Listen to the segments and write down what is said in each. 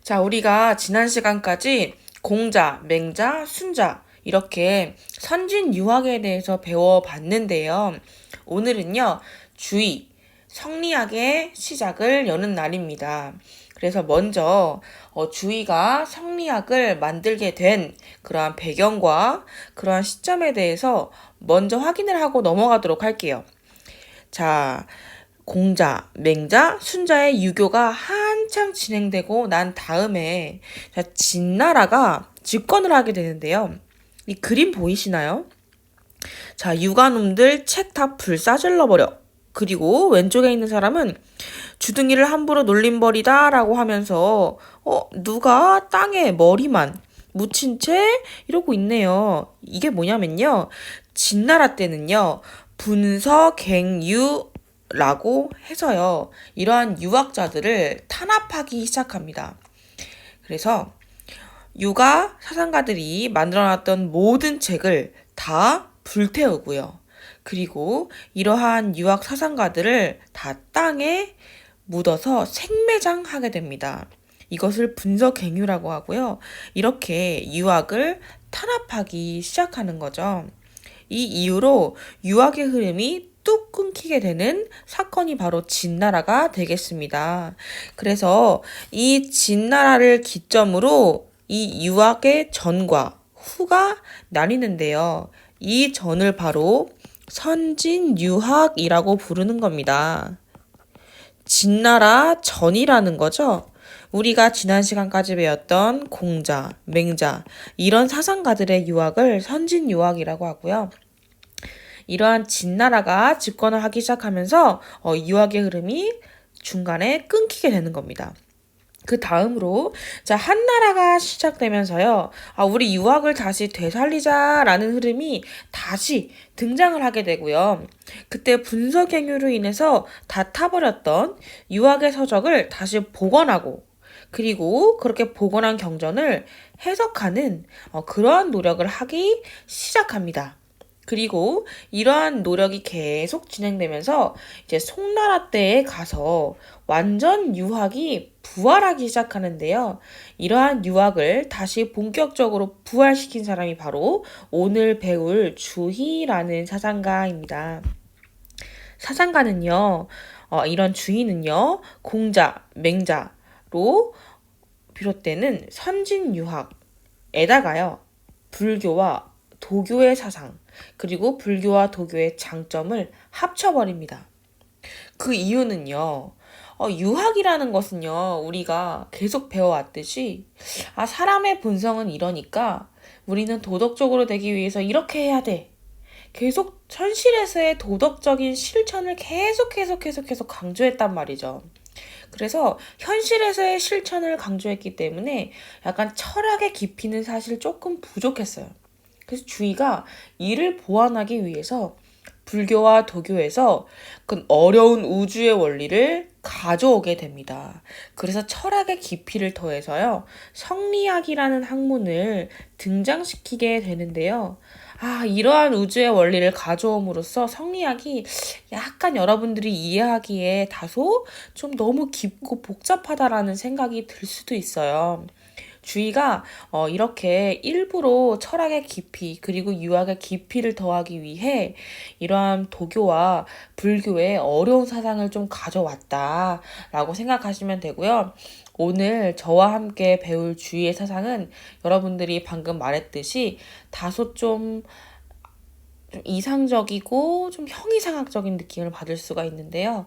자, 우리가 지난 시간까지 공자, 맹자, 순자 이렇게 선진 유학에 대해서 배워봤는데요. 오늘은요, 주의, 성리학의 시작을 여는 날입니다. 그래서 먼저 주의가 성리학을 만들게 된 그러한 배경과 그러한 시점에 대해서 먼저 확인을 하고 넘어가도록 할게요. 자, 공자, 맹자, 순자의 유교가 한창 진행되고 난 다음에 진나라가 집권을 하게 되는데요. 이 그림 보이시나요? 자, 육아놈들 책 다 불사질러 버려. 그리고 왼쪽에 있는 사람은 주둥이를 함부로 놀림벌이다 라고 하면서 누가 땅에 머리만 묻힌 채 이러고 있네요. 이게 뭐냐면요. 진나라 때는요. 분서갱유라고 해서요. 이러한 유학자들을 탄압하기 시작합니다. 그래서 유가 사상가들이 만들어놨던 모든 책을 다 불태우고요. 그리고 이러한 유학 사상가들을 다 땅에 묻어서 생매장하게 됩니다. 이것을 분서갱유라고 하고요. 이렇게 유학을 탄압하기 시작하는 거죠. 이 이후로 유학의 흐름이 뚝 끊기게 되는 사건이 바로 진나라가 되겠습니다. 그래서 이 진나라를 기점으로 이 유학의 전과 후가 나뉘는데요. 이 전을 바로 선진유학이라고 부르는 겁니다. 진나라 전이라는 거죠. 우리가 지난 시간까지 배웠던 공자, 맹자 이런 사상가들의 유학을 선진유학이라고 하고요. 이러한 진나라가 집권을 하기 시작하면서 유학의 흐름이 중간에 끊기게 되는 겁니다. 그 다음으로 한나라가 시작되면서요. 우리 유학을 다시 되살리자라는 흐름이 다시 등장을 하게 되고요. 그때 분서갱유로 인해서 다 타버렸던 유학의 서적을 다시 복원하고 그리고 그렇게 복원한 경전을 해석하는 그러한 노력을 하기 시작합니다. 그리고 이러한 노력이 계속 진행되면서 이제 송나라 때에 가서 완전 유학이 부활하기 시작하는데요. 이러한 유학을 다시 본격적으로 부활시킨 사람이 바로 오늘 배울 주희라는 사상가입니다. 사상가는요, 이런 주희는요, 공자, 맹자로 비롯되는 선진유학에다가요, 불교와 도교의 사상, 그리고 불교와 도교의 장점을 합쳐버립니다. 그 이유는요, 유학이라는 것은요, 우리가 계속 배워왔듯이, 사람의 본성은 이러니까 우리는 도덕적으로 되기 위해서 이렇게 해야 돼. 계속 현실에서의 도덕적인 실천을 계속 강조했단 말이죠. 그래서 현실에서의 실천을 강조했기 때문에 약간 철학의 깊이는 사실 조금 부족했어요. 그래서 주의가 이를 보완하기 위해서 불교와 도교에서 그 어려운 우주의 원리를 가져오게 됩니다. 그래서 철학의 깊이를 더해서요. 성리학이라는 학문을 등장시키게 되는데요. 이러한 우주의 원리를 가져옴으로써 성리학이 약간 여러분들이 이해하기에 다소 좀 너무 깊고 복잡하다라는 생각이 들 수도 있어요. 주의가 이렇게 일부러 철학의 깊이 그리고 유학의 깊이를 더하기 위해 이러한 도교와 불교의 어려운 사상을 좀 가져왔다라고 생각하시면 되고요. 오늘 저와 함께 배울 주의의 사상은 여러분들이 방금 말했듯이 다소 좀 이상적이고 좀 형이상학적인 느낌을 받을 수가 있는데요.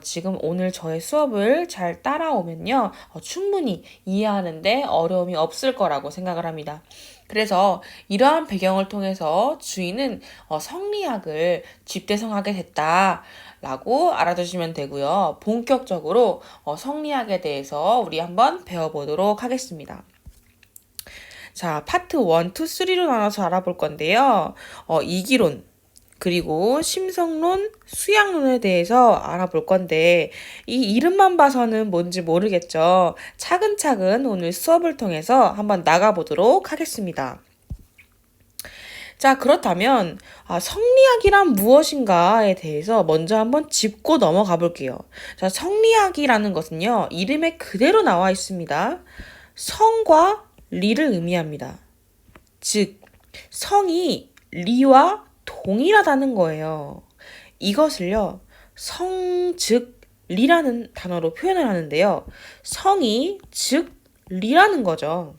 지금 오늘 저의 수업을 잘 따라오면요. 충분히 이해하는데 어려움이 없을 거라고 생각을 합니다. 그래서 이러한 배경을 통해서 주인은 성리학을 집대성하게 됐다라고 알아두시면 되고요. 본격적으로 성리학에 대해서 우리 한번 배워보도록 하겠습니다. 자, 파트 1, 2, 3로 나눠서 알아볼 건데요. 이기론, 그리고 심성론, 수양론에 대해서 알아볼 건데 이 이름만 봐서는 뭔지 모르겠죠. 차근차근 오늘 수업을 통해서 한번 나가보도록 하겠습니다. 자, 그렇다면 성리학이란 무엇인가에 대해서 먼저 한번 짚고 넘어가 볼게요. 자, 성리학이라는 것은요. 이름에 그대로 나와 있습니다. 성과 리를 의미합니다. 즉, 성이 리와 동일하다는 거예요. 이것을요, 성, 즉, 리라는 단어로 표현을 하는데요. 성이, 즉, 리라는 거죠.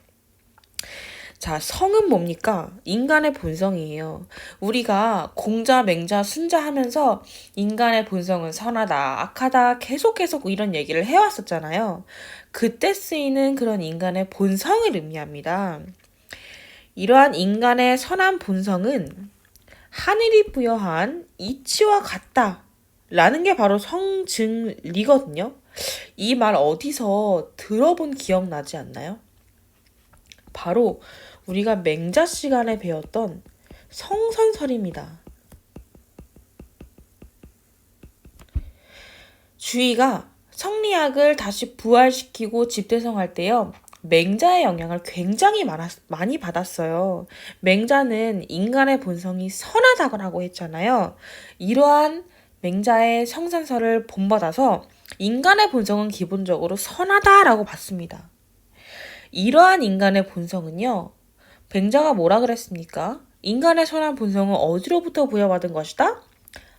자, 성은 뭡니까? 인간의 본성이에요. 우리가 공자, 맹자, 순자 하면서 인간의 본성은 선하다, 악하다, 계속 이런 얘기를 해왔었잖아요. 그때 쓰이는 그런 인간의 본성을 의미합니다. 이러한 인간의 선한 본성은 하늘이 부여한 이치와 같다 라는 게 바로 성증리거든요. 이 말 어디서 들어본 기억 나지 않나요? 바로 우리가 맹자 시간에 배웠던 성선설입니다. 주의가 성리학을 다시 부활시키고 집대성할 때요. 맹자의 영향을 굉장히 많이 받았어요. 맹자는 인간의 본성이 선하다고 했잖아요. 이러한 맹자의 성선설을 본받아서 인간의 본성은 기본적으로 선하다라고 봤습니다. 이러한 인간의 본성은요. 맹자가 뭐라 그랬습니까? 인간의 선한 본성은 어디로부터 부여받은 것이다?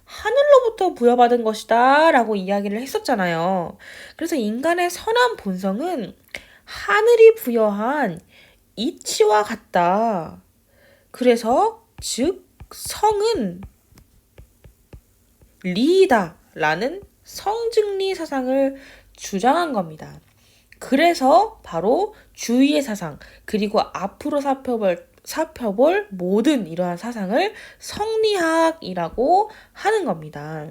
하늘로부터 부여받은 것이다 라고 이야기를 했었잖아요. 그래서 인간의 선한 본성은 하늘이 부여한 이치와 같다. 그래서 즉 성은 리이다 라는 성증리 사상을 주장한 겁니다. 그래서 바로 주위의 사상 그리고 앞으로 살펴볼 모든 이러한 사상을 성리학이라고 하는 겁니다.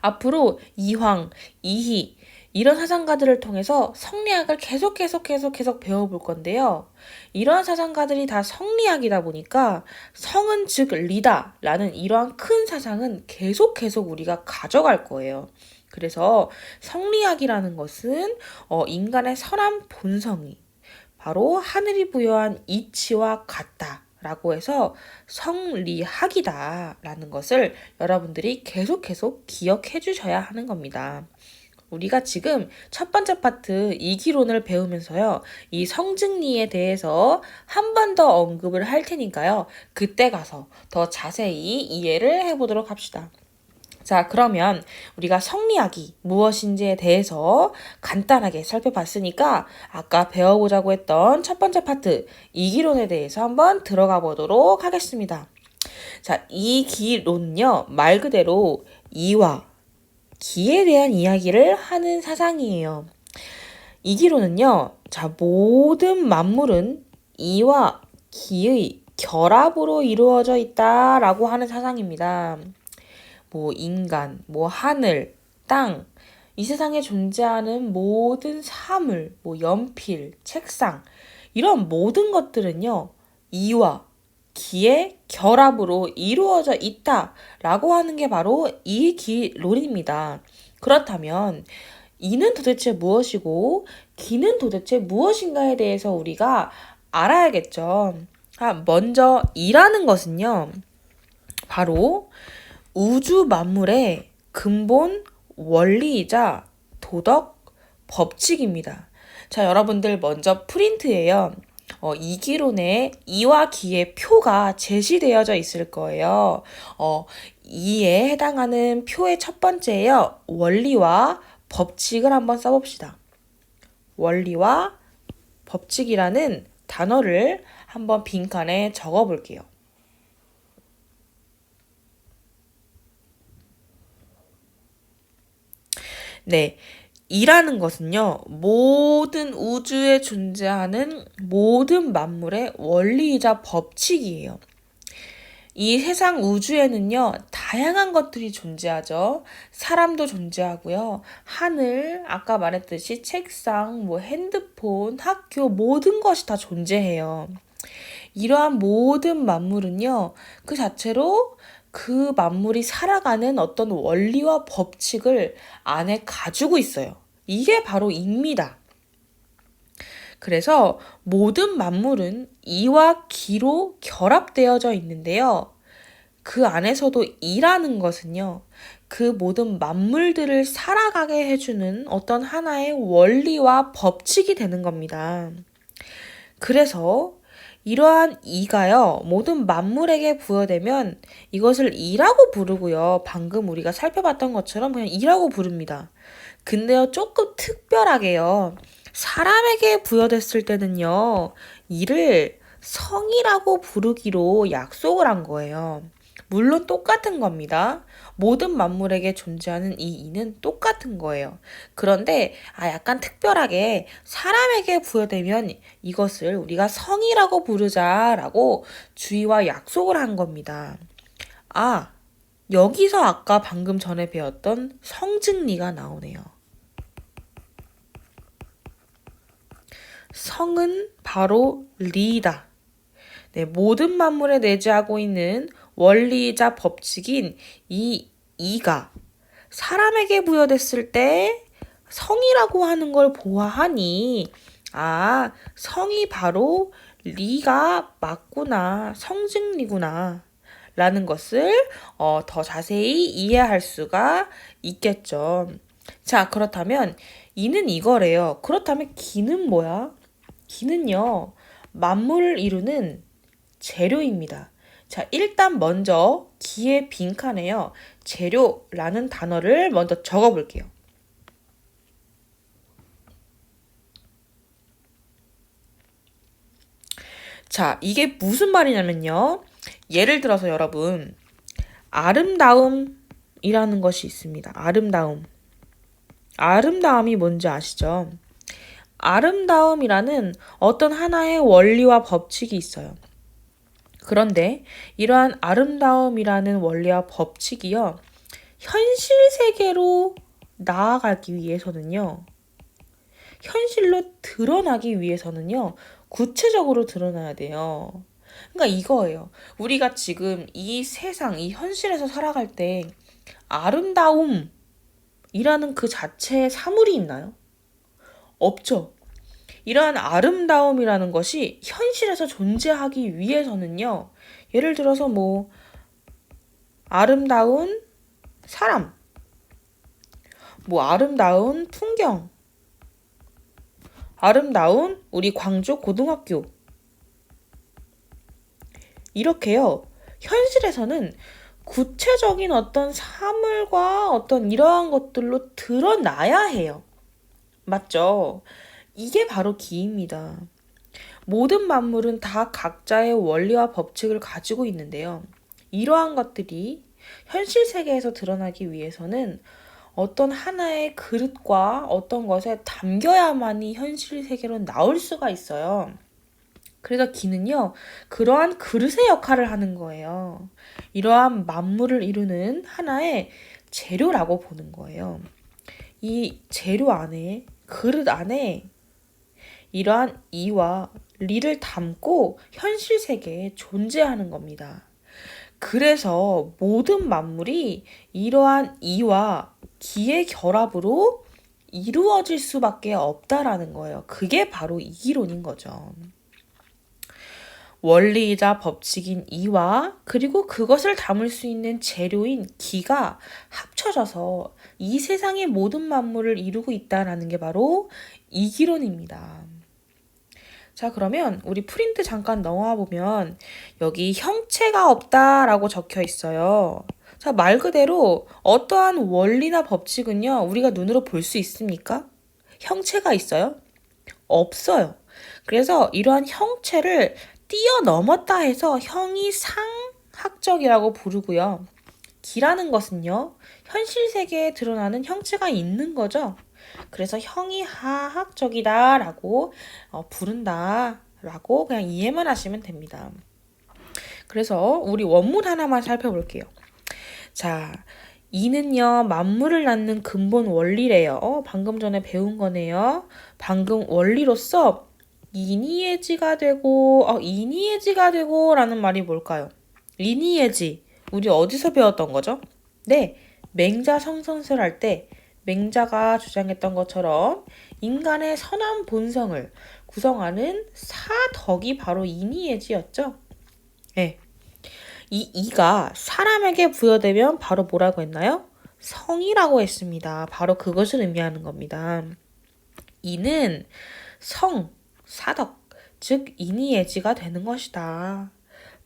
앞으로 이황, 이희 이런 사상가들을 통해서 성리학을 계속 배워볼 건데요. 이러한 사상가들이 다 성리학이다 보니까 성은 즉 리다 라는 이러한 큰 사상은 계속 우리가 가져갈 거예요. 그래서 성리학이라는 것은 인간의 선한 본성이 바로 하늘이 부여한 이치와 같다라고 해서 성리학이다라는 것을 여러분들이 계속 기억해 주셔야 하는 겁니다. 우리가 지금 첫 번째 파트 이기론을 배우면서요. 이 성증리에 대해서 한 번 더 언급을 할 테니까요. 그때 가서 더 자세히 이해를 해보도록 합시다. 자, 그러면 우리가 성리학이 무엇인지에 대해서 간단하게 살펴봤으니까 아까 배워보자고 했던 첫 번째 파트 이기론에 대해서 한번 들어가 보도록 하겠습니다. 자, 이기론은요. 말 그대로 이와 기에 대한 이야기를 하는 사상이에요. 이기론은요. 자, 모든 만물은 이와 기의 결합으로 이루어져 있다라고 하는 사상입니다. 뭐 인간, 뭐 하늘, 땅, 이 세상에 존재하는 모든 사물, 뭐 연필, 책상 이런 모든 것들은요. 이와 기의 결합으로 이루어져 있다라고 하는 게 바로 이기론입니다. 그렇다면 이는 도대체 무엇이고 기는 도대체 무엇인가에 대해서 우리가 알아야겠죠. 먼저 이라는 것은요. 바로 우주 만물의 근본 원리이자 도덕 법칙입니다. 자, 여러분들 먼저 프린트예요. 이기론에 이와 기의 표가 제시되어져 있을 거예요. 이에 해당하는 표의 첫 번째예요. 원리와 법칙을 한번 써봅시다. 원리와 법칙이라는 단어를 한번 빈칸에 적어볼게요. 네, 이라는 것은요, 모든 우주에 존재하는 모든 만물의 원리이자 법칙이에요. 이 세상 우주에는요, 다양한 것들이 존재하죠. 사람도 존재하고요. 하늘, 아까 말했듯이 책상, 뭐 핸드폰, 학교, 모든 것이 다 존재해요. 이러한 모든 만물은요, 그 자체로 그 만물이 살아가는 어떤 원리와 법칙을 안에 가지고 있어요. 이게 바로 입니다. 그래서 모든 만물은 이와 기로 결합되어져 있는데요. 그 안에서도 이라는 것은요. 그 모든 만물들을 살아가게 해주는 어떤 하나의 원리와 법칙이 되는 겁니다. 그래서 이러한 이가요, 모든 만물에게 부여되면 이것을 이라고 부르고요. 방금 우리가 살펴봤던 것처럼 그냥 이라고 부릅니다. 근데요, 조금 특별하게요. 사람에게 부여됐을 때는요, 이를 성이라고 부르기로 약속을 한 거예요. 물론 똑같은 겁니다. 모든 만물에게 존재하는 이 이는 똑같은 거예요. 그런데 약간 특별하게 사람에게 부여되면 이것을 우리가 성이라고 부르자라고 주의와 약속을 한 겁니다. 여기서 아까 방금 전에 배웠던 성증리가 나오네요. 성은 바로 리다. 네, 모든 만물에 내재하고 있는 원리이자 법칙인 이 이가 사람에게 부여됐을 때 성이라고 하는 걸 보아하니 성이 바로 리가 맞구나, 성증리구나 라는 것을 더 자세히 이해할 수가 있겠죠. 자, 그렇다면 이는 이거래요. 그렇다면 기는 뭐야? 기는요, 만물을 이루는 재료입니다. 자, 일단 먼저 기의 빈칸에요, 재료라는 단어를 먼저 적어볼게요. 자, 이게 무슨 말이냐면요. 예를 들어서 여러분, 아름다움이라는 것이 있습니다. 아름다움. 아름다움이 뭔지 아시죠? 아름다움이라는 어떤 하나의 원리와 법칙이 있어요. 그런데 이러한 아름다움이라는 원리와 법칙이요, 현실 세계로 나아가기 위해서는요, 현실로 드러나기 위해서는요, 구체적으로 드러나야 돼요. 그러니까 이거예요. 우리가 지금 이 세상, 이 현실에서 살아갈 때 아름다움이라는 그 자체의 사물이 있나요? 없죠. 이러한 아름다움이라는 것이 현실에서 존재하기 위해서는요, 예를 들어서 아름다운 사람, 아름다운 풍경, 아름다운 우리 광주 고등학교, 이렇게요, 현실에서는 구체적인 어떤 사물과 어떤 이러한 것들로 드러나야 해요. 맞죠? 이게 바로 기입니다. 모든 만물은 다 각자의 원리와 법칙을 가지고 있는데요. 이러한 것들이 현실 세계에서 드러나기 위해서는 어떤 하나의 그릇과 어떤 것에 담겨야만이 현실 세계로 나올 수가 있어요. 그래서 기는요, 그러한 그릇의 역할을 하는 거예요. 이러한 만물을 이루는 하나의 재료라고 보는 거예요. 이 재료 안에, 그릇 안에 이러한 이와 리를 담고 현실 세계에 존재하는 겁니다. 그래서 모든 만물이 이러한 이와 기의 결합으로 이루어질 수밖에 없다라는 거예요. 그게 바로 이기론인 거죠. 원리이자 법칙인 이와 그리고 그것을 담을 수 있는 재료인 기가 합쳐져서 이 세상의 모든 만물을 이루고 있다라는 게 바로 이기론입니다. 자, 그러면 우리 프린트 잠깐 넣어 보면 여기 형체가 없다라고 적혀 있어요. 자, 말 그대로 어떠한 원리나 법칙은요, 우리가 눈으로 볼 수 있습니까? 형체가 있어요? 없어요. 그래서 이러한 형체를 뛰어넘었다 해서 형이상학적이라고 부르고요. 기라는 것은요, 현실 세계에 드러나는 형체가 있는 거죠. 그래서 형이하학적이다라고 부른다라고 그냥 이해만 하시면 됩니다. 그래서 우리 원문 하나만 살펴볼게요. 자, 이는요, 만물을 낳는 근본 원리래요. 방금 전에 배운 거네요. 방금 원리로서 이니에지가 되고, 이니에지가 되고 라는 말이 뭘까요? 리니에지. 우리 어디서 배웠던 거죠? 네, 맹자 성선설 할 때 맹자가 주장했던 것처럼 인간의 선한 본성을 구성하는 사덕이 바로 이니에지였죠. 네. 이 이가 사람에게 부여되면 바로 뭐라고 했나요? 성이라고 했습니다. 바로 그것을 의미하는 겁니다. 이는 성, 사덕, 즉 인이예지가 되는 것이다.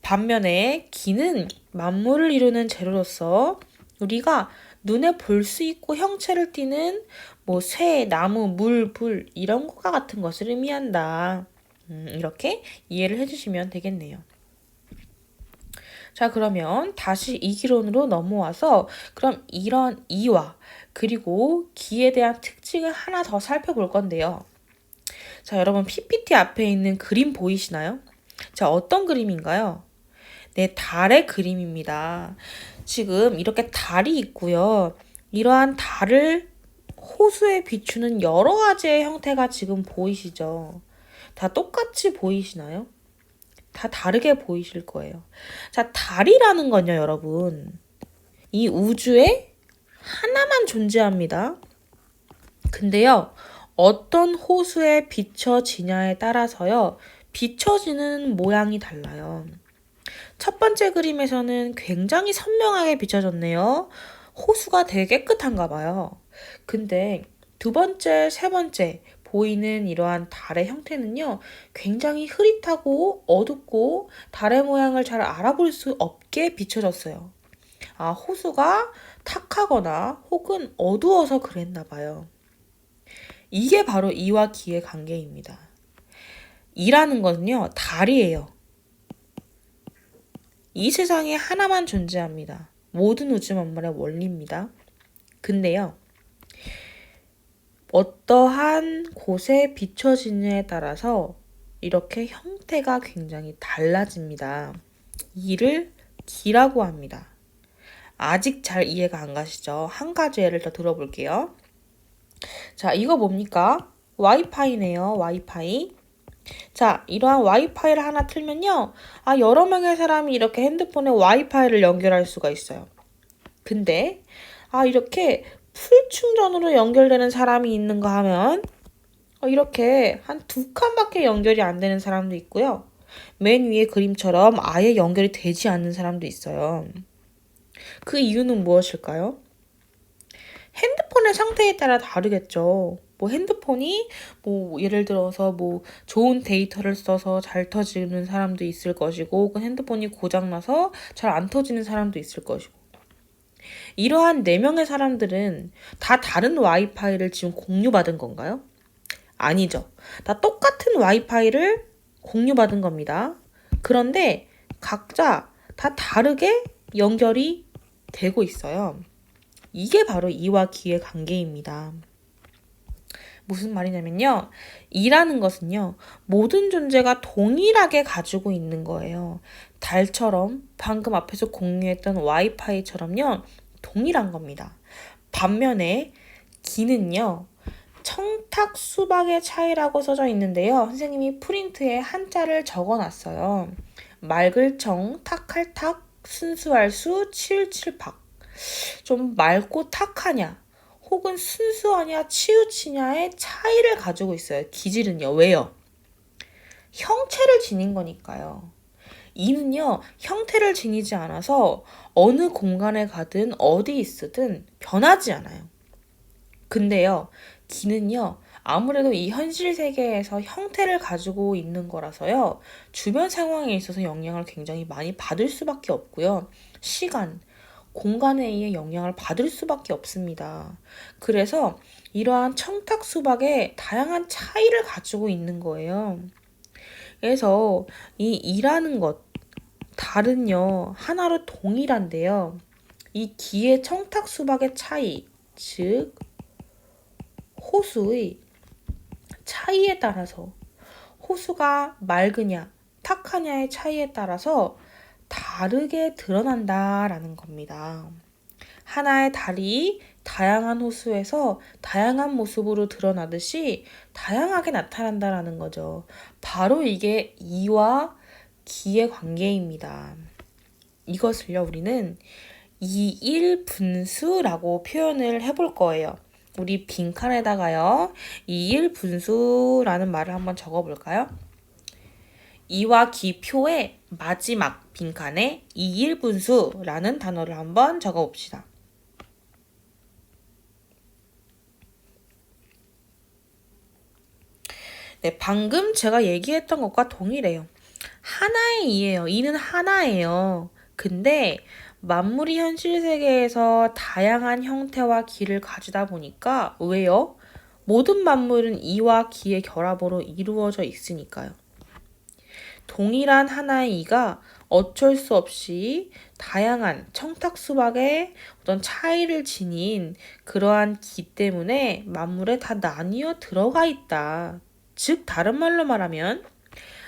반면에 기는 만물을 이루는 재료로서 우리가 눈에 볼 수 있고 형체를 띠는 쇠, 나무, 물, 불 이런 것과 같은 것을 의미한다. 이렇게 이해를 해주시면 되겠네요. 자, 그러면 다시 이기론으로 넘어와서 그럼 이런 이와 그리고 기에 대한 특징을 하나 더 살펴볼 건데요. 자, 여러분 PPT 앞에 있는 그림 보이시나요? 자, 어떤 그림인가요? 네, 달의 그림입니다. 지금 이렇게 달이 있고요. 이러한 달을 호수에 비추는 여러 가지의 형태가 지금 보이시죠? 다 똑같이 보이시나요? 다 다르게 보이실 거예요. 자, 달이라는 건요, 여러분. 이 우주에 하나만 존재합니다. 근데요, 어떤 호수에 비춰지냐에 따라서요, 비춰지는 모양이 달라요. 첫 번째 그림에서는 굉장히 선명하게 비춰졌네요. 호수가 되게 깨끗한가 봐요. 근데 두 번째, 세 번째 보이는 이러한 달의 형태는요, 굉장히 흐릿하고 어둡고 달의 모양을 잘 알아볼 수 없게 비춰졌어요. 아, 호수가 탁하거나 혹은 어두워서 그랬나 봐요. 이게 바로 이와 기의 관계입니다. 이라는 것은요, 달이에요. 이 세상에 하나만 존재합니다. 모든 우주 만물의 원리입니다. 근데요, 어떠한 곳에 비춰지느냐에 따라서 이렇게 형태가 굉장히 달라집니다. 이를 기라고 합니다. 아직 잘 이해가 안 가시죠? 한 가지 예를 더 들어볼게요. 자, 이거 뭡니까? 와이파이네요. 와이파이. 자, 이러한 와이파이를 하나 틀면요. 아, 여러 명의 사람이 이렇게 핸드폰에 와이파이를 연결할 수가 있어요. 근데 이렇게 풀충전으로 연결되는 사람이 있는가 하면 이렇게 한 두 칸밖에 연결이 안 되는 사람도 있고요. 맨 위에 그림처럼 아예 연결이 되지 않는 사람도 있어요. 그 이유는 무엇일까요? 핸드폰의 상태에 따라 다르겠죠. 핸드폰이 예를 들어서 좋은 데이터를 써서 잘 터지는 사람도 있을 것이고 혹은 핸드폰이 고장나서 잘 안 터지는 사람도 있을 것이고 이러한 4명의 사람들은 다 다른 와이파이를 지금 공유받은 건가요? 아니죠. 다 똑같은 와이파이를 공유받은 겁니다. 그런데 각자 다 다르게 연결이 되고 있어요. 이게 바로 이와 기의 관계입니다. 무슨 말이냐면요. 이라는 것은요. 모든 존재가 동일하게 가지고 있는 거예요. 달처럼 방금 앞에서 공유했던 와이파이처럼요. 동일한 겁니다. 반면에 기는요. 청탁 수박의 차이라고 써져 있는데요. 선생님이 프린트에 한자를 적어놨어요. 맑을 청, 탁할 탁, 순수할 수, 칠칠박. 좀 맑고 탁하냐 혹은 순수하냐 치우치냐의 차이를 가지고 있어요. 기질은요. 왜요? 형체를 지닌 거니까요. 이는요. 형태를 지니지 않아서 어느 공간에 가든 어디 있으든 변하지 않아요. 근데요. 기는요. 아무래도 이 현실 세계에서 형태를 가지고 있는 거라서요. 주변 상황에 있어서 영향을 굉장히 많이 받을 수밖에 없고요. 시간, 공간에 의해 영향을 받을 수밖에 없습니다. 그래서 이러한 청탁 수박에 다양한 차이를 가지고 있는 거예요. 그래서 이 이라는 것, 달은요, 하나로 동일한데요. 이 기의 청탁 수박의 차이, 즉 호수의 차이에 따라서 호수가 맑으냐, 탁하냐의 차이에 따라서 다르게 드러난다라는 겁니다. 하나의 달이 다양한 호수에서 다양한 모습으로 드러나듯이 다양하게 나타난다라는 거죠. 바로 이게 이와 기의 관계입니다. 이것을요, 우리는 이일분수라고 표현을 해볼 거예요. 우리 빈칸에다가요, 이일분수라는 말을 한번 적어볼까요? 이와 기표의 마지막 빈칸에 이일분수라는 단어를 한번 적어봅시다. 네, 방금 제가 얘기했던 것과 동일해요. 하나의 이예요. 이는 하나예요. 근데 만물이 현실 세계에서 다양한 형태와 기를 가지다 보니까 왜요? 모든 만물은 이와 기의 결합으로 이루어져 있으니까요. 동일한 하나의 이가 어쩔 수 없이 다양한 청탁 수박의 어떤 차이를 지닌 그러한 기 때문에 만물에 다 나뉘어 들어가 있다. 즉, 다른 말로 말하면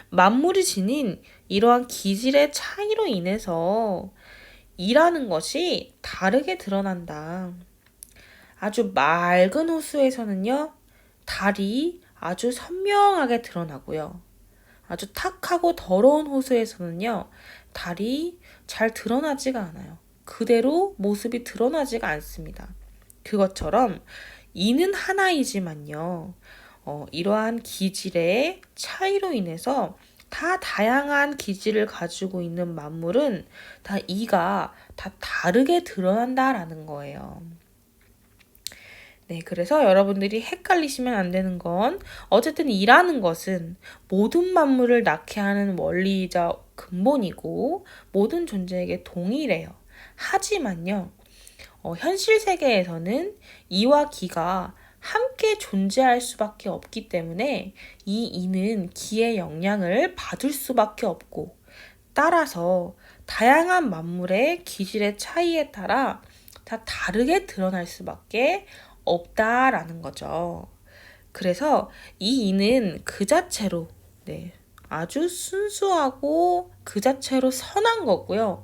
만물이 지닌 이러한 기질의 차이로 인해서 이라는 것이 다르게 드러난다. 아주 맑은 호수에서는요, 달이 아주 선명하게 드러나고요. 아주 탁하고 더러운 호수에서는요, 달이 잘 드러나지가 않아요. 그대로 모습이 드러나지가 않습니다. 그것처럼 이는 하나이지만요, 이러한 기질의 차이로 인해서 다 다양한 기질을 가지고 있는 만물은 다 이가 다 다르게 드러난다라는 거예요. 네, 그래서 여러분들이 헷갈리시면 안 되는 건 어쨌든 이라는 것은 모든 만물을 낳게 하는 원리이자 근본이고 모든 존재에게 동일해요. 하지만요, 현실 세계에서는 이와 기가 함께 존재할 수밖에 없기 때문에 이 이는 기의 영향을 받을 수밖에 없고 따라서 다양한 만물의 기질의 차이에 따라 다 다르게 드러날 수밖에 없다라는 거죠. 그래서 이 이는 그 자체로 아주 순수하고 그 자체로 선한 거고요.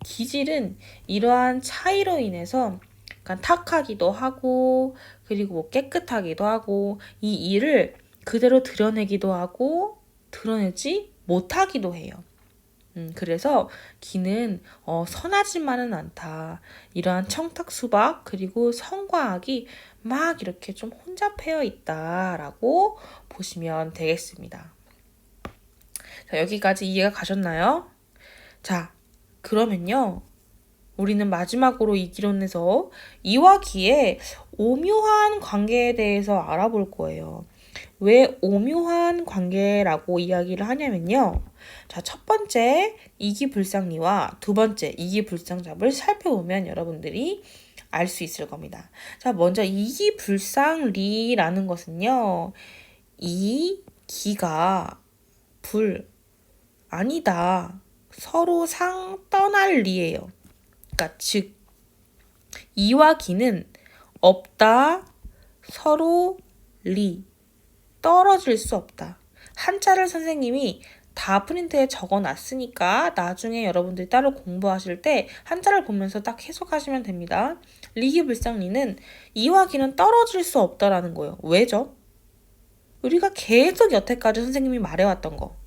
기질은 이러한 차이로 인해서 약간 탁하기도 하고 그리고 뭐 깨끗하기도 하고 이 이를 그대로 드러내기도 하고 드러내지 못하기도 해요. 그래서 기는 선하지만은 않다. 이러한 청탁 수박 그리고 성과학이 막 이렇게 좀 혼잡해어 있다라고 보시면 되겠습니다. 자, 여기까지 이해가 가셨나요? 자, 그러면요. 우리는 마지막으로 이 기론에서 이와 기의 오묘한 관계에 대해서 알아볼 거예요. 왜 오묘한 관계라고 이야기를 하냐면요. 자, 첫 번째 이기불상리와 두 번째 이기불상잡을 살펴보면 여러분들이 알 수 있을 겁니다. 자, 먼저 이기불상리라는 것은요. 이 기가 불 아니다. 서로 상 떠날 리예요. 그러니까 즉 이와 기는 없다. 서로 리 떨어질 수 없다. 한자를 선생님이 다 프린트에 적어놨으니까 나중에 여러분들이 따로 공부하실 때 한자를 보면서 딱 해석하시면 됩니다. 리기불상리는 이와 기는 떨어질 수 없다라는 거예요. 왜죠? 우리가 계속 여태까지 선생님이 말해왔던 거.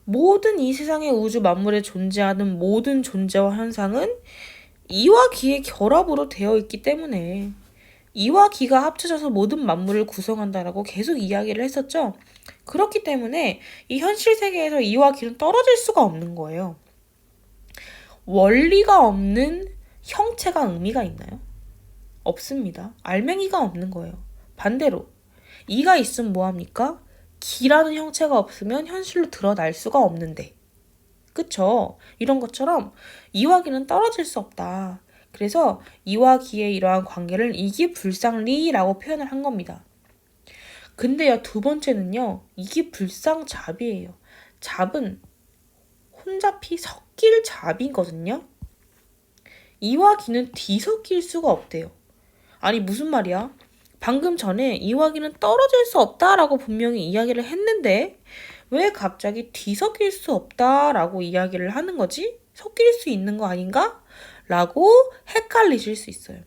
모든 이 세상의 우주 만물에 존재하는 모든 존재와 현상은 이와 기의 결합으로 되어 있기 때문에 이와 기가 합쳐져서 모든 만물을 구성한다라고 계속 이야기를 했었죠. 그렇기 때문에 이 현실 세계에서 이와 기는 떨어질 수가 없는 거예요. 원리가 없는 형체가 의미가 있나요? 없습니다. 알맹이가 없는 거예요. 반대로 이가 있으면 뭐합니까? 기라는 형체가 없으면 현실로 드러날 수가 없는데 그쵸? 이런 것처럼 이와 기는 떨어질 수 없다. 그래서 이와 기의 이러한 관계를 이기불상리라고 표현을 한 겁니다. 근데요, 두 번째는요. 이기불상잡이에요. 잡은 혼잡히 섞일 잡이거든요. 이와 기는 뒤섞일 수가 없대요. 아니 무슨 말이야? 방금 전에 이와 기는 떨어질 수 없다라고 분명히 이야기를 했는데 왜 갑자기 뒤섞일 수 없다라고 이야기를 하는 거지? 섞일 수 있는 거 아닌가? 라고 헷갈리실 수 있어요.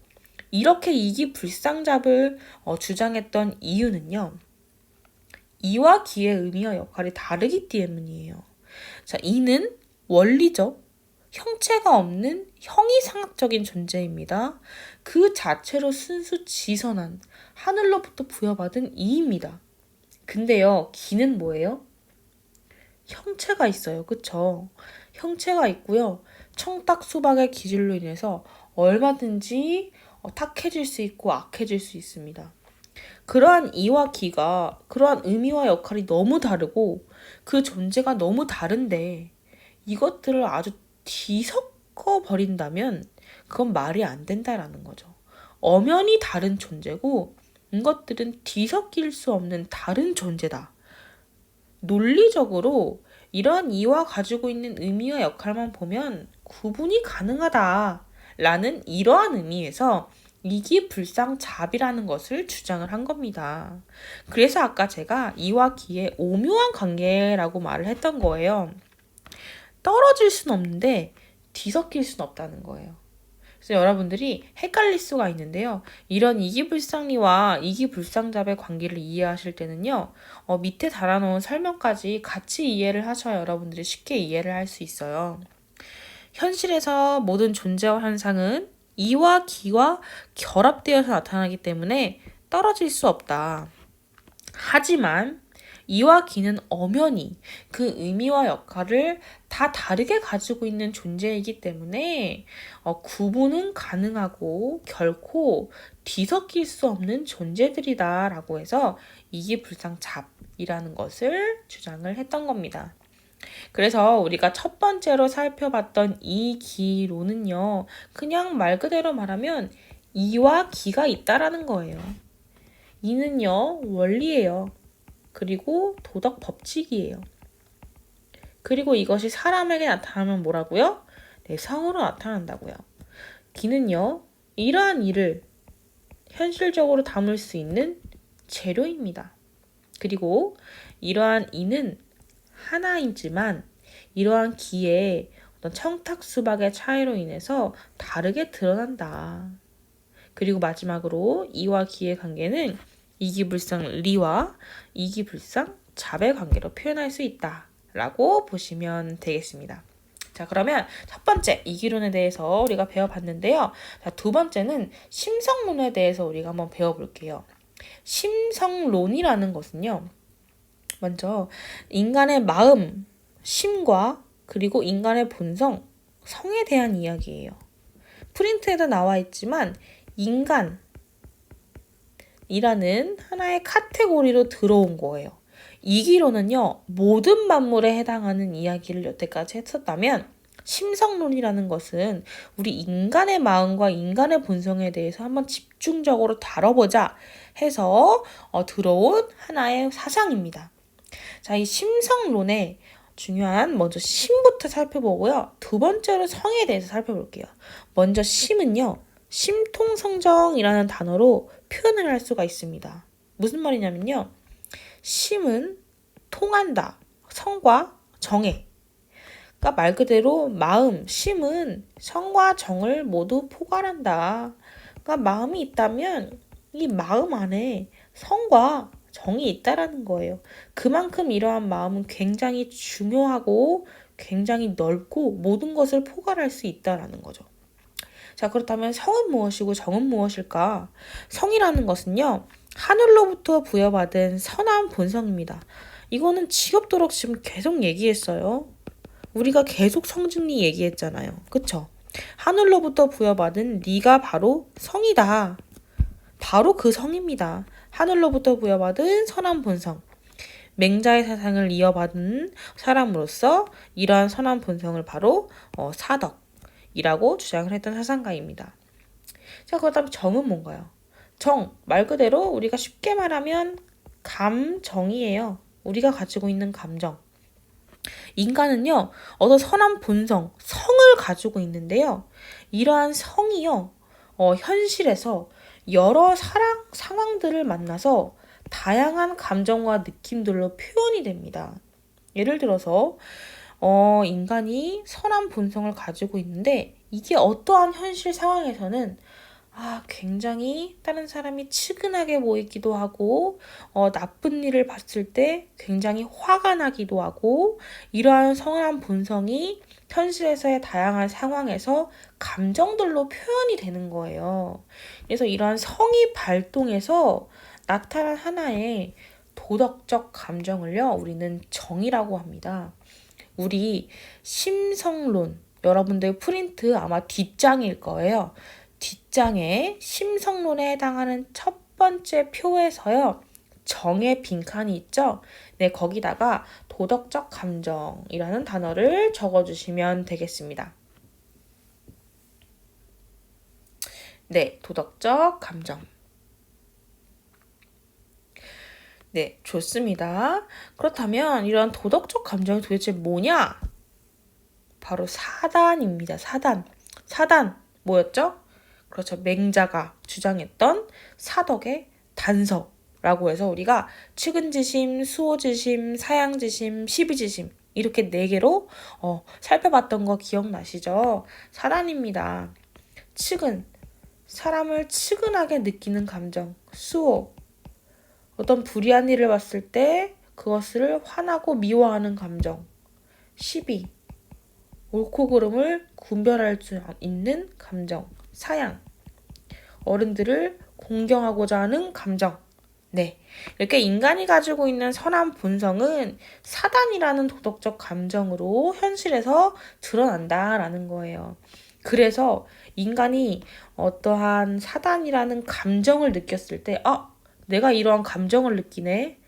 이렇게 이기불상잡을 주장했던 이유는요. 이와 기의 의미와 역할이 다르기 때문이에요. 자, 이는 원리적, 형체가 없는 형이상학적인 존재입니다. 그 자체로 순수 지선한 하늘로부터 부여받은 이입니다. 근데요, 기는 뭐예요? 형체가 있어요. 그쵸? 형체가 있고요. 청탁 수박의 기질로 인해서 얼마든지 탁해질 수 있고 악해질 수 있습니다. 그러한 이와 기가 그러한 의미와 역할이 너무 다르고 그 존재가 너무 다른데 이것들을 아주 뒤섞어 버린다면 그건 말이 안 된다라는 거죠. 엄연히 다른 존재고 이것들은 뒤섞일 수 없는 다른 존재다. 논리적으로 이러한 이와 가지고 있는 의미와 역할만 보면 구분이 가능하다. 라는 이러한 의미에서 이기불상잡이라는 것을 주장을 한 겁니다. 그래서 아까 제가 이와 기의 오묘한 관계라고 말을 했던 거예요. 떨어질 순 없는데 뒤섞일 순 없다는 거예요. 그래서 여러분들이 헷갈릴 수가 있는데요. 이런 이기불상리와 이기불상잡의 관계를 이해하실 때는요. 밑에 달아놓은 설명까지 같이 이해를 하셔야 여러분들이 쉽게 이해를 할 수 있어요. 현실에서 모든 존재와 현상은 이와 기와 결합되어서 나타나기 때문에 떨어질 수 없다. 하지만 이와 기는 엄연히 그 의미와 역할을 다 다르게 가지고 있는 존재이기 때문에 구분은 가능하고 결코 뒤섞일 수 없는 존재들이다 라고 해서 이기불상잡이라는 것을 주장을 했던 겁니다. 그래서 우리가 첫 번째로 살펴봤던 이 기론은요, 그냥 말 그대로 말하면 이와 기가 있다라는 거예요. 이는요, 원리예요. 그리고 도덕 법칙이에요. 그리고 이것이 사람에게 나타나면 뭐라고요? 네, 성으로 나타난다고요. 기는요, 이러한 일을 현실적으로 담을 수 있는 재료입니다. 그리고 이러한 이는 하나이지만 이러한 기의 어떤 청탁수박의 차이로 인해서 다르게 드러난다. 그리고 마지막으로 이와 기의 관계는 이기불상 리와 이기불상 잡의 관계로 표현할 수 있다 라고 보시면 되겠습니다. 자, 그러면 첫 번째 이기론에 대해서 우리가 배워봤는데요. 자, 두 번째는 심성론에 대해서 우리가 한번 배워볼게요. 심성론이라는 것은요, 먼저 인간의 마음, 심과 그리고 인간의 본성, 성에 대한 이야기예요. 프린트에도 나와 있지만 인간이라는 하나의 카테고리로 들어온 거예요. 이기론은요, 모든 만물에 해당하는 이야기를 여태까지 했었다면 심성론이라는 것은 우리 인간의 마음과 인간의 본성에 대해서 한번 집중적으로 다뤄보자 해서 들어온 하나의 사상입니다. 자, 이 심성론의 중요한 먼저 심부터 살펴보고요. 두 번째로 성에 대해서 살펴볼게요. 먼저 심은요, 심통성정이라는 단어로 표현을 할 수가 있습니다. 무슨 말이냐면요, 심은 통한다. 성과 정에. 그러니까 말 그대로 마음, 심은 성과 정을 모두 포괄한다. 그러니까 마음이 있다면 이 마음 안에 성과 정이 있다라는 거예요. 그만큼 이러한 마음은 굉장히 중요하고 굉장히 넓고 모든 것을 포괄할 수 있다라는 거죠. 자, 그렇다면 성은 무엇이고 정은 무엇일까? 성이라는 것은요, 하늘로부터 부여받은 선한 본성입니다. 이거는 지겹도록 지금 계속 얘기했어요. 우리가 계속 성증리 얘기했잖아요. 그쵸? 하늘로부터 부여받은 네가 바로 성이다. 바로 그 성입니다. 하늘로부터 부여받은 선한 본성. 맹자의 사상을 이어받은 사람으로서 이러한 선한 본성을 바로 사덕이라고 주장을 했던 사상가입니다. 자, 그렇다면 정은 뭔가요? 정, 말 그대로 우리가 쉽게 말하면 감정이에요. 우리가 가지고 있는 감정. 인간은요, 어떤 선한 본성, 성을 가지고 있는데요. 이러한 성이요, 현실에서 여러 상황들을 만나서 다양한 감정과 느낌들로 표현이 됩니다. 예를 들어서 인간이 선한 본성을 가지고 있는데 이게 어떠한 현실 상황에서는 굉장히 다른 사람이 측은하게 보이기도 하고 나쁜 일을 봤을 때 굉장히 화가 나기도 하고 이러한 선한 본성이 현실에서의 다양한 상황에서 감정들로 표현이 되는 거예요. 그래서 이러한 성이 발동해서 나타난 하나의 도덕적 감정을요, 우리는 정이라고 합니다. 우리 심성론, 여러분들 프린트 아마 뒷장일 거예요. 뒷장에 심성론에 해당하는 첫 번째 표에서요. 정의 빈칸이 있죠? 네, 거기다가 도덕적 감정이라는 단어를 적어주시면 되겠습니다. 네, 도덕적 감정. 네, 좋습니다. 그렇다면 이런 도덕적 감정이 도대체 뭐냐? 바로 사단입니다. 사단. 사단 뭐였죠? 그렇죠. 맹자가 주장했던 사덕의 단서라고 해서 우리가 측은지심, 수호지심, 사양지심, 시비지심 이렇게 4개로 살펴봤던 거 기억나시죠? 사단입니다. 측은, 사람을 측은하게 느끼는 감정. 수호, 어떤 불의한 일을 봤을 때 그것을 화나고 미워하는 감정. 시비, 옳고 그름을 구별할 수 있는 감정. 사양, 어른들을 공경하고자 하는 감정. 네, 이렇게 인간이 가지고 있는 선한 본성은 사단이라는 도덕적 감정으로 현실에서 드러난다라는 거예요. 그래서 인간이 어떠한 사단이라는 감정을 느꼈을 때, 내가 이러한 감정을 느끼네.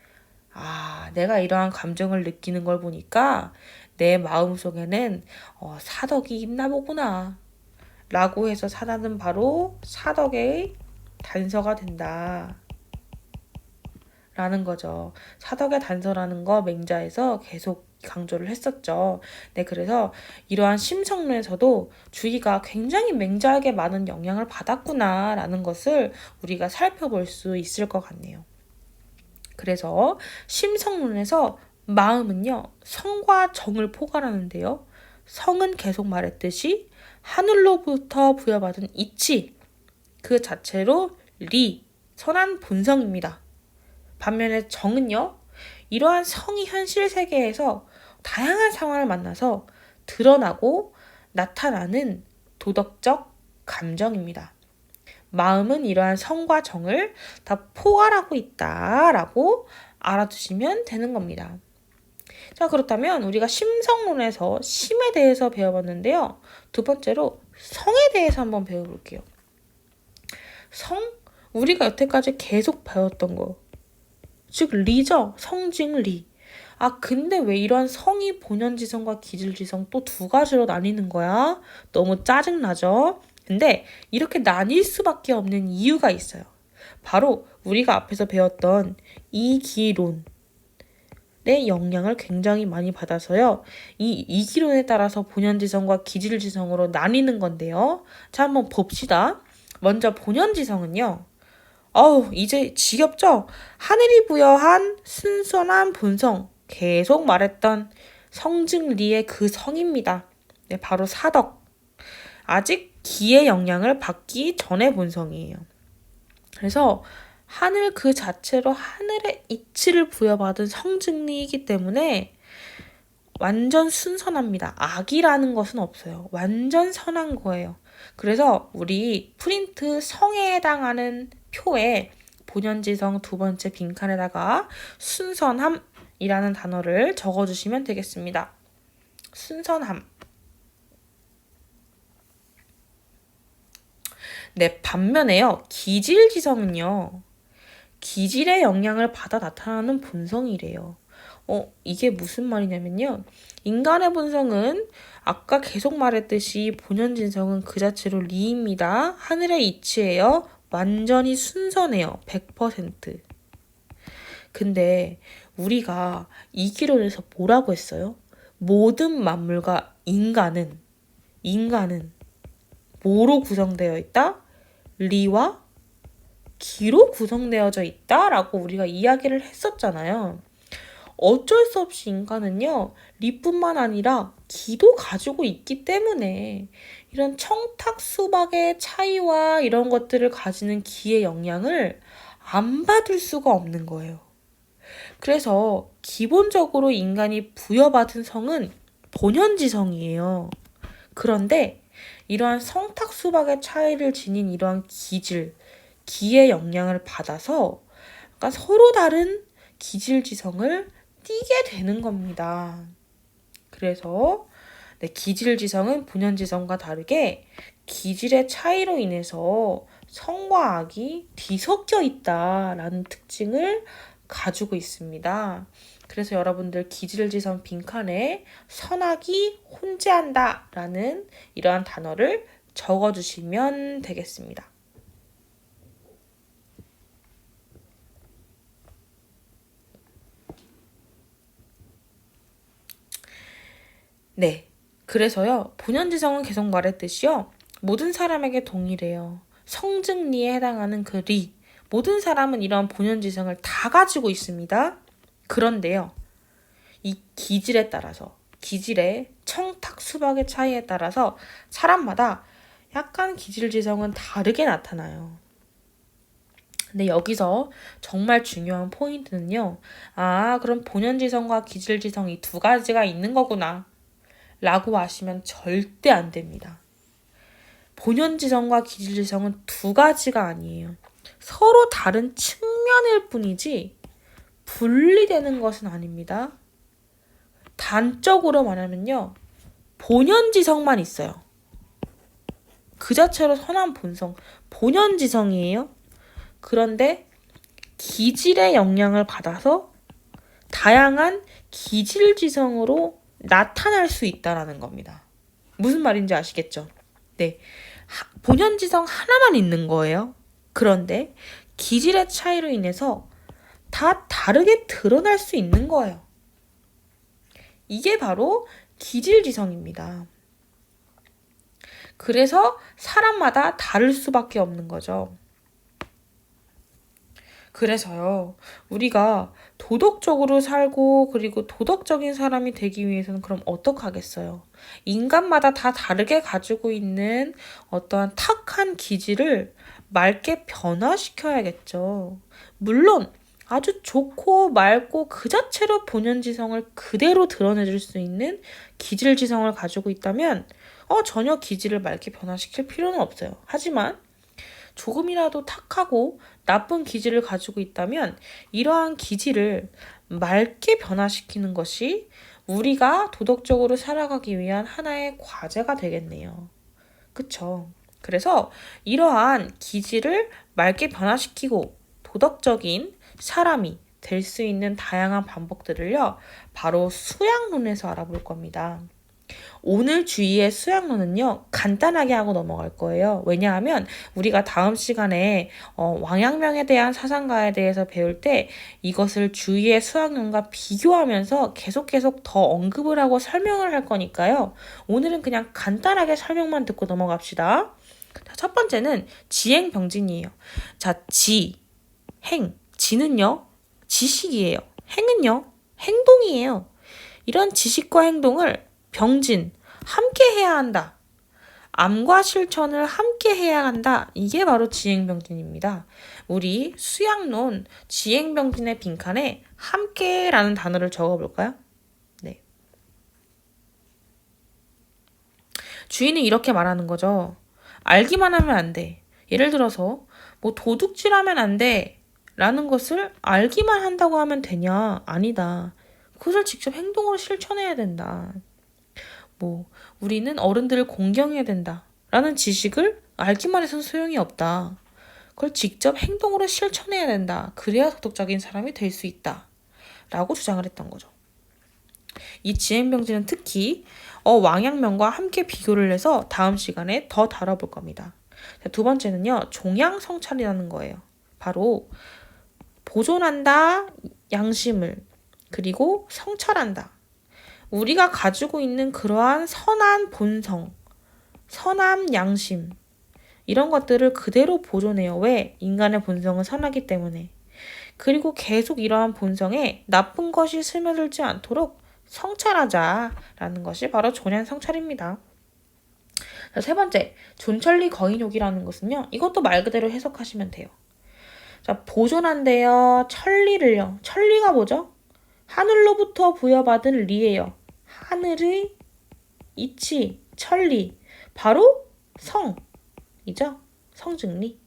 내가 이러한 감정을 느끼는 걸 보니까 내 마음속에는 사덕이 있나 보구나. 라고 해서 사단은 바로 사덕의 단서가 된다. 라는 거죠. 사덕의 단서라는 거 맹자에서 계속 강조를 했었죠. 네, 그래서 이러한 심성론에서도 주의가 굉장히 맹자에게 많은 영향을 받았구나라는 것을 우리가 살펴볼 수 있을 것 같네요. 그래서 심성론에서 마음은요, 성과 정을 포괄하는데요. 성은 계속 말했듯이 하늘로부터 부여받은 이치, 그 자체로 리, 선한 본성입니다. 반면에 정은요, 이러한 성이 현실 세계에서 다양한 상황을 만나서 드러나고 나타나는 도덕적 감정입니다. 마음은 이러한 성과 정을 다 포괄하고 있다라고 알아두시면 되는 겁니다. 자, 그렇다면 우리가 심성론에서 심에 대해서 배워봤는데요. 두 번째로 성에 대해서 한번 배워볼게요. 성, 우리가 여태까지 계속 배웠던 거. 즉 리죠. 성징리. 근데 왜 이런 성이 본연지성과 기질지성 또 2가지로 나뉘는 거야? 너무 짜증나죠? 근데 이렇게 나뉠 수밖에 없는 이유가 있어요. 바로 우리가 앞에서 배웠던 이기론의 영향을 굉장히 많이 받아서요. 이 이기론에 따라서 본연지성과 기질지성으로 나뉘는 건데요. 자, 한번 봅시다. 먼저 본연지성은요. 이제 지겹죠? 하늘이 부여한 순선한 본성, 계속 말했던 성증리의 그 성입니다. 네, 바로 사덕. 아직 기의 영향을 받기 전의 본성이에요. 그래서 하늘 그 자체로 하늘의 이치를 부여받은 성증리이기 때문에 완전 순선합니다. 악이라는 것은 없어요. 완전 선한 거예요. 그래서 우리 프린트 성에 해당하는 표에 본연지성 2번째 빈칸에다가 순선함이라는 단어를 적어주시면 되겠습니다. 순선함. 네, 반면에요. 기질지성은요. 기질의 영향을 받아 나타나는 본성이래요. 이게 무슨 말이냐면요. 인간의 본성은 아까 계속 말했듯이 본연진성은 그 자체로 리입니다. 하늘의 이치예요. 완전히 순선해요. 100%. 근데 우리가 이 기론에서 뭐라고 했어요? 모든 만물과 인간은 뭐로 구성되어 있다? 리와 기로 구성되어져 있다라고 우리가 이야기를 했었잖아요. 어쩔 수 없이 인간은요, 리뿐만 아니라 기도 가지고 있기 때문에 이런 청탁 수박의 차이와 이런 것들을 가지는 기의 영향을 안 받을 수가 없는 거예요. 그래서 기본적으로 인간이 부여받은 성은 본연지성이에요. 그런데 이러한 성탁 수박의 차이를 지닌 이러한 기의 영향을 받아서 약간 서로 다른 기질지성을 띠게 되는 겁니다. 그래서 기질지성은 본연지성과 다르게 기질의 차이로 인해서 성과 악이 뒤섞여 있다라는 특징을 가지고 있습니다. 그래서 여러분들 기질지성 빈칸에 선악이 혼재한다라는 이러한 단어를 적어주시면 되겠습니다. 네. 그래서요, 본연지성은 계속 말했듯이요, 모든 사람에게 동일해요. 성증리에 해당하는 그 리. 모든 사람은 이런 본연지성을 다 가지고 있습니다. 그런데요, 이 기질에 따라서, 기질의 청탁 수박의 차이에 따라서 사람마다 약간 기질지성은 다르게 나타나요. 근데 여기서 정말 중요한 포인트는요, 그럼 본연지성과 기질지성 이 두 가지가 있는 거구나 라고 하시면 절대 안 됩니다. 본연지성과 기질지성은 두 가지가 아니에요. 서로 다른 측면일 뿐이지 분리되는 것은 아닙니다. 단적으로 말하면요, 본연지성만 있어요. 그 자체로 선한 본성, 본연지성이에요. 그런데 기질의 영향을 받아서 다양한 기질지성으로 나타날 수 있다라는 겁니다. 무슨 말인지 아시겠죠? 네. 본연지성 하나만 있는 거예요. 그런데 기질의 차이로 인해서 다 다르게 드러날 수 있는 거예요. 이게 바로 기질지성입니다. 그래서 사람마다 다를 수밖에 없는 거죠. 그래서요, 우리가 도덕적으로 살고 그리고 도덕적인 사람이 되기 위해서는 그럼 어떡하겠어요? 인간마다 다 다르게 가지고 있는 어떠한 탁한 기질을 맑게 변화시켜야겠죠. 물론 아주 좋고 맑고 그 자체로 본연지성을 그대로 드러내줄 수 있는 기질지성을 가지고 있다면 전혀 기질을 맑게 변화시킬 필요는 없어요. 하지만 조금이라도 탁하고 나쁜 기질을 가지고 있다면 이러한 기질을 맑게 변화시키는 것이 우리가 도덕적으로 살아가기 위한 하나의 과제가 되겠네요. 그쵸? 그래서 이러한 기질을 맑게 변화시키고 도덕적인 사람이 될 수 있는 다양한 방법들을요, 바로 수양론에서 알아볼 겁니다. 오늘 주의의 수양론은요, 간단하게 하고 넘어갈 거예요. 왜냐하면 우리가 다음 시간에 왕양명에 대한 사상가에 대해서 배울 때 이것을 주의의 수양론과 비교하면서 계속 더 언급을 하고 설명을 할 거니까요. 오늘은 그냥 간단하게 설명만 듣고 넘어갑시다. 자, 첫 번째는 지행병진이에요. 자, 지는요, 지식이에요. 행은요, 행동이에요. 이런 지식과 행동을 병진, 함께 해야 한다. 암과 실천을 함께 해야 한다. 이게 바로 지행병진입니다. 우리 수양론 지행병진의 빈칸에 함께라는 단어를 적어볼까요? 네. 주인은 이렇게 말하는 거죠. 알기만 하면 안 돼. 예를 들어서 도둑질하면 안 돼. 라는 것을 알기만 한다고 하면 되냐? 아니다. 그것을 직접 행동으로 실천해야 된다. 우리는 어른들을 공경해야 된다. 라는 지식을 알기만 해서는 소용이 없다. 그걸 직접 행동으로 실천해야 된다. 그래야 도덕적인 사람이 될 수 있다. 라고 주장을 했던 거죠. 이 지행병진은 특히 왕양명과 함께 비교를 해서 다음 시간에 더 다뤄볼 겁니다. 자, 두 번째는요, 종양성찰이라는 거예요. 바로 보존한다, 양심을, 그리고 성찰한다. 우리가 가지고 있는 그러한 선한 본성, 선한 양심, 이런 것들을 그대로 보존해요. 왜? 인간의 본성은 선하기 때문에. 그리고 계속 이러한 본성에 나쁜 것이 스며들지 않도록 성찰하자라는 것이 바로 존양성찰입니다. 자, 세 번째, 존천리 거인욕이라는 것은요, 이것도 말 그대로 해석하시면 돼요. 자, 보존한대요, 천리를요. 천리가 뭐죠? 하늘로부터 부여받은 리예요. 하늘의 이치, 천리, 바로 성이죠. 성증리.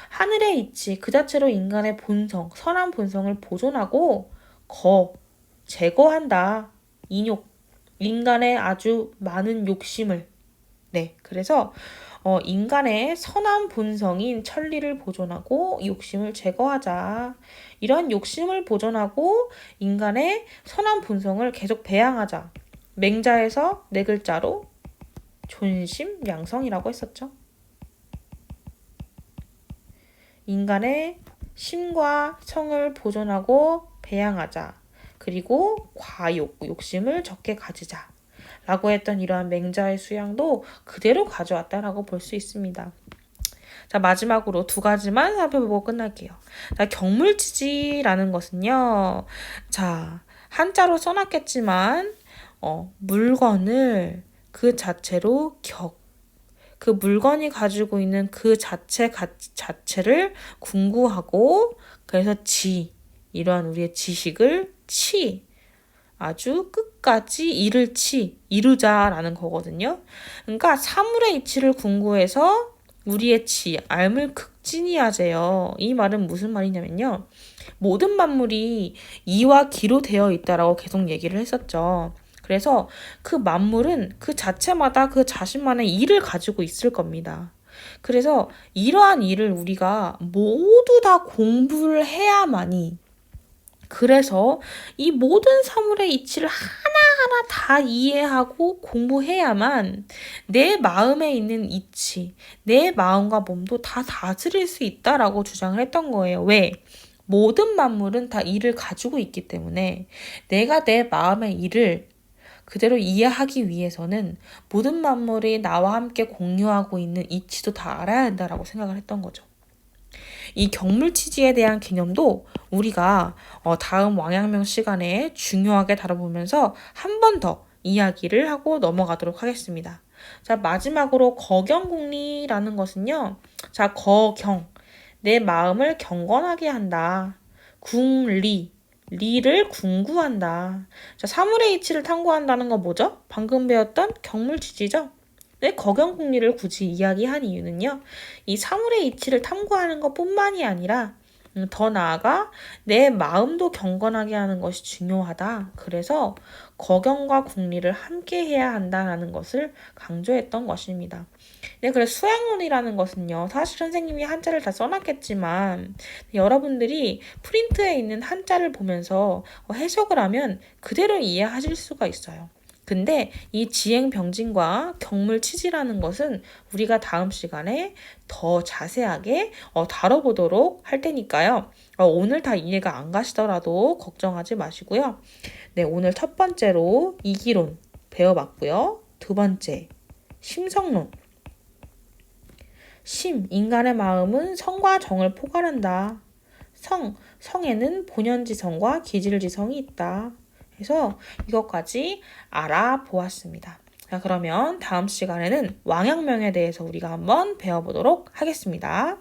하늘의 이치, 그 자체로 인간의 본성, 선한 본성을 보존하고 제거한다. 인욕, 인간의 아주 많은 욕심을. 네, 그래서 인간의 선한 본성인 천리를 보존하고 욕심을 제거하자. 이런 욕심을 보존하고 인간의 선한 본성을 계속 배양하자. 맹자에서 네 글자로 존심양성이라고 했었죠. 인간의 심과 성을 보존하고 배양하자. 그리고 과욕, 욕심을 적게 가지자. 라고 했던 이러한 맹자의 수양도 그대로 가져왔다라고 볼 수 있습니다. 자, 마지막으로 두 가지만 살펴보고 끝날게요. 자, 경물치지라는 것은요. 자, 한자로 써놨겠지만 물건을 그 자체로 그 물건이 가지고 있는 그 자체를 궁구하고 그래서 이러한 우리의 지식을 아주 끝까지 이루자라는 거거든요. 그러니까 사물의 이치를 궁구해서 우리의 알을 극진히하재요. 이 말은 무슨 말이냐면요. 모든 만물이 이와 기로 되어 있다라고 계속 얘기를 했었죠. 그래서 그 만물은 그 자체마다 그 자신만의 일을 가지고 있을 겁니다. 그래서 이러한 일을 우리가 모두 다 공부를 해야만이 그래서 이 모든 사물의 이치를 하나하나 다 이해하고 공부해야만 내 마음에 있는 이치, 내 마음과 몸도 다 다스릴 수 있다라고 주장을 했던 거예요. 왜? 모든 만물은 다 일을 가지고 있기 때문에 내가 내 마음의 일을 그대로 이해하기 위해서는 모든 만물이 나와 함께 공유하고 있는 이치도 다 알아야 한다라고 생각을 했던 거죠. 이 경물치지에 대한 개념도 우리가 다음 왕양명 시간에 중요하게 다뤄보면서 한 번 더 이야기를 하고 넘어가도록 하겠습니다. 자, 마지막으로 거경궁리라는 것은요. 자, 내 마음을 경건하게 한다. 리를 궁구한다. 자, 사물의 이치를 탐구한다는 건 뭐죠? 방금 배웠던 경물치지죠? 네, 거경궁리를 굳이 이야기한 이유는요. 이 사물의 이치를 탐구하는 것뿐만이 아니라 더 나아가 내 마음도 경건하게 하는 것이 중요하다. 그래서 거경과 궁리를 함께 해야 한다는 것을 강조했던 것입니다. 네, 그래서 수양론이라는 것은요. 사실 선생님이 한자를 다 써놨겠지만 여러분들이 프린트에 있는 한자를 보면서 해석을 하면 그대로 이해하실 수가 있어요. 근데 이 지행병진과 경물치지라는 것은 우리가 다음 시간에 더 자세하게 다뤄보도록 할 테니까요. 오늘 다 이해가 안 가시더라도 걱정하지 마시고요. 네, 오늘 첫 번째로 이기론 배워봤고요. 두 번째, 심성론. 인간의 마음은 성과 정을 포괄한다. 성에는 본연지성과 기질지성이 있다. 그래서 이것까지 알아보았습니다. 자, 그러면 다음 시간에는 왕양명에 대해서 우리가 한번 배워보도록 하겠습니다.